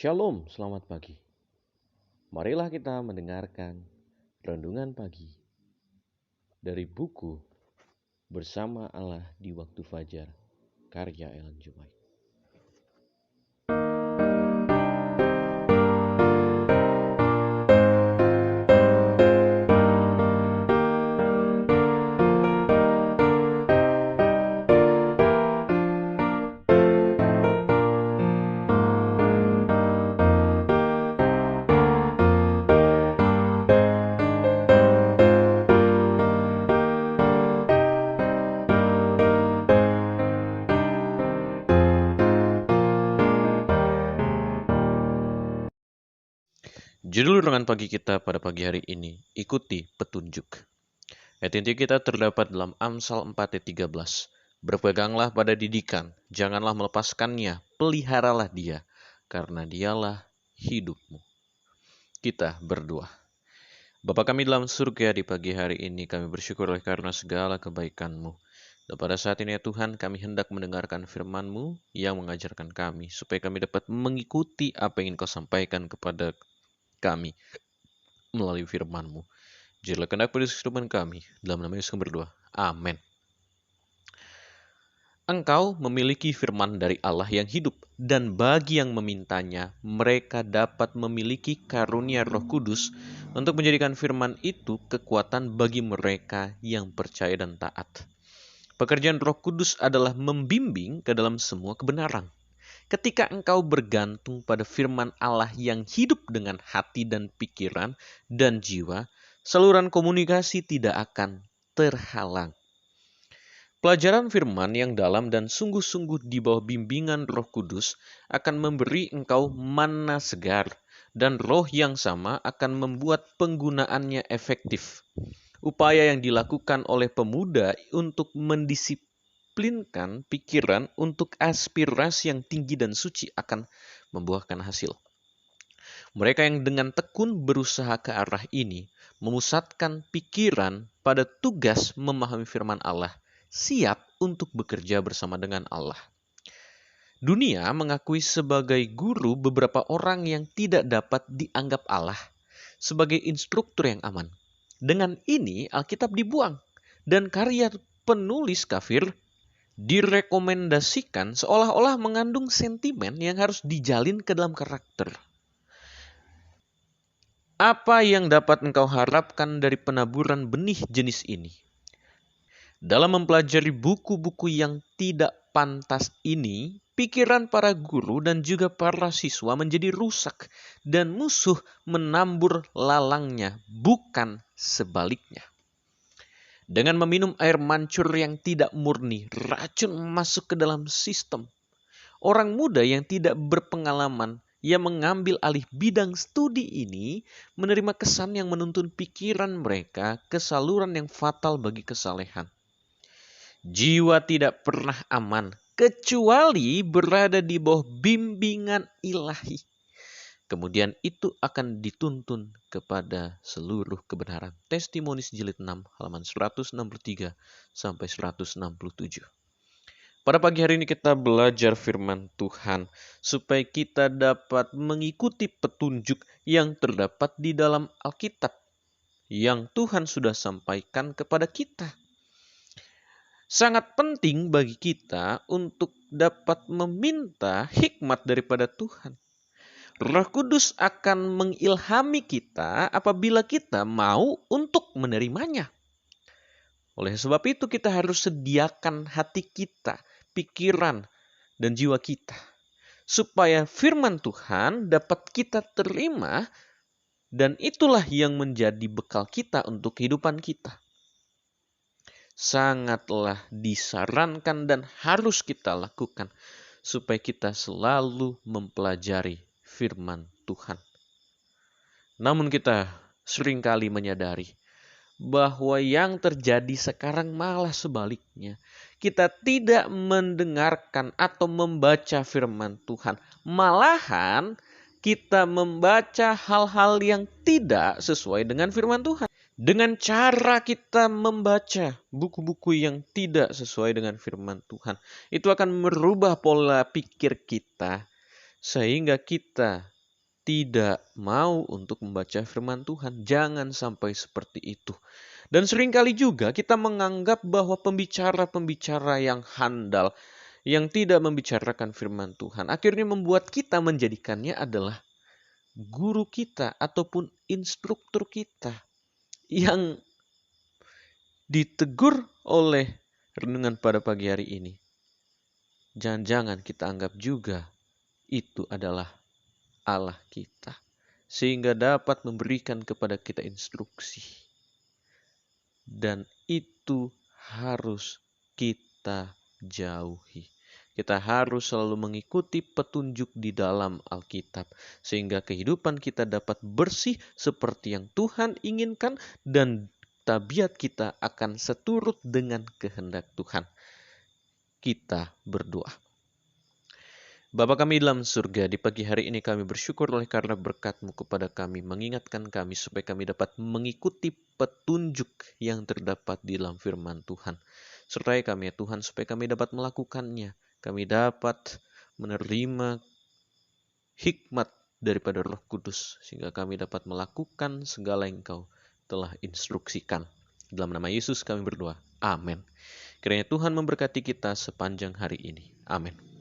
Shalom, selamat pagi. Marilah kita mendengarkan renungan pagi dari buku Bersama Allah di Waktu Fajar, karya Ellen G. White. Judul renungan pagi kita pada pagi hari ini, ikuti petunjuk. Ayat inti kita terdapat dalam Amsal 4 ayat 13. Berpeganglah pada didikan, janganlah melepaskannya, peliharalah dia, karena dialah hidupmu. Kita berdoa. Bapa kami dalam surga, di pagi hari ini kami bersyukur oleh karena segala kebaikan-Mu. Dan pada saat ini ya Tuhan, kami hendak mendengarkan firman-Mu yang mengajarkan kami, supaya kami dapat mengikuti apa yang ingin Kau sampaikan kepada kami melalui firman-Mu. Jadilah kehendak pada kehidupan kami, dalam nama Yesus kami berdoa. Amin. Engkau memiliki firman dari Allah yang hidup, dan bagi yang memintanya, mereka dapat memiliki karunia Roh Kudus untuk menjadikan firman itu kekuatan bagi mereka yang percaya dan taat. Pekerjaan Roh Kudus adalah membimbing ke dalam semua kebenaran. Ketika engkau bergantung pada firman Allah yang hidup dengan hati dan pikiran dan jiwa, saluran komunikasi tidak akan terhalang. Pelajaran firman yang dalam dan sungguh-sungguh di bawah bimbingan Roh Kudus akan memberi engkau mana segar, dan roh yang sama akan membuat penggunaannya efektif. Upaya yang dilakukan oleh pemuda untuk mendisiplinkan pikiran untuk aspirasi yang tinggi dan suci akan membuahkan hasil. Mereka yang dengan tekun berusaha ke arah ini, memusatkan pikiran pada tugas memahami firman Allah, siap untuk bekerja bersama dengan Allah. Dunia mengakui sebagai guru beberapa orang yang tidak dapat dianggap Allah sebagai instruktur yang aman. Dengan ini Alkitab dibuang dan karya penulis kafir direkomendasikan seolah-olah mengandung sentimen yang harus dijalin ke dalam karakter. Apa yang dapat engkau harapkan dari penaburan benih jenis ini? Dalam mempelajari buku-buku yang tidak pantas ini, pikiran para guru dan juga para siswa menjadi rusak dan musuh menambur lalangnya, bukan sebaliknya. Dengan meminum air mancur yang tidak murni, racun masuk ke dalam sistem. Orang muda yang tidak berpengalaman yang mengambil alih bidang studi ini menerima kesan yang menuntun pikiran mereka ke saluran yang fatal bagi kesalehan. Jiwa tidak pernah aman kecuali berada di bawah bimbingan ilahi. Kemudian itu akan dituntun kepada seluruh kebenaran. Testimoni jilid 6 halaman 163 sampai 167. Pada pagi hari ini kita belajar firman Tuhan supaya kita dapat mengikuti petunjuk yang terdapat di dalam Alkitab yang Tuhan sudah sampaikan kepada kita. Sangat penting bagi kita untuk dapat meminta hikmat daripada Tuhan. Roh Kudus akan mengilhami kita apabila kita mau untuk menerimanya. Oleh sebab itu kita harus sediakan hati kita, pikiran, dan jiwa kita. Supaya firman Tuhan dapat kita terima dan itulah yang menjadi bekal kita untuk kehidupan kita. Sangatlah disarankan dan harus kita lakukan supaya kita selalu mempelajari firman Tuhan. Namun kita seringkali menyadari bahwa yang terjadi sekarang malah sebaliknya. Kita tidak mendengarkan atau membaca firman Tuhan. Malahan kita membaca hal-hal yang tidak sesuai dengan firman Tuhan. Dengan cara kita membaca buku-buku yang tidak sesuai dengan firman Tuhan, itu akan merubah pola pikir kita sehingga kita tidak mau untuk membaca firman Tuhan. Jangan sampai seperti itu. Dan seringkali juga kita menganggap bahwa pembicara-pembicara yang handal, yang tidak membicarakan firman Tuhan, akhirnya membuat kita menjadikannya adalah guru kita ataupun instruktur kita yang ditegur oleh renungan pada pagi hari ini. Jangan-jangan kita anggap juga itu adalah Allah kita, sehingga dapat memberikan kepada kita instruksi. Dan itu harus kita jauhi. Kita harus selalu mengikuti petunjuk di dalam Alkitab, sehingga kehidupan kita dapat bersih seperti yang Tuhan inginkan, dan tabiat kita akan seturut dengan kehendak Tuhan. Kita berdoa. Bapa kami dalam surga, di pagi hari ini kami bersyukur oleh karena berkat-Mu kepada kami, mengingatkan kami supaya kami dapat mengikuti petunjuk yang terdapat di dalam firman Tuhan. Sertai kami ya Tuhan, supaya kami dapat melakukannya. Kami dapat menerima hikmat daripada Roh Kudus, sehingga kami dapat melakukan segala yang Engkau telah instruksikan. Dalam nama Yesus kami berdoa. Amin. Kiranya Tuhan memberkati kita sepanjang hari ini. Amin.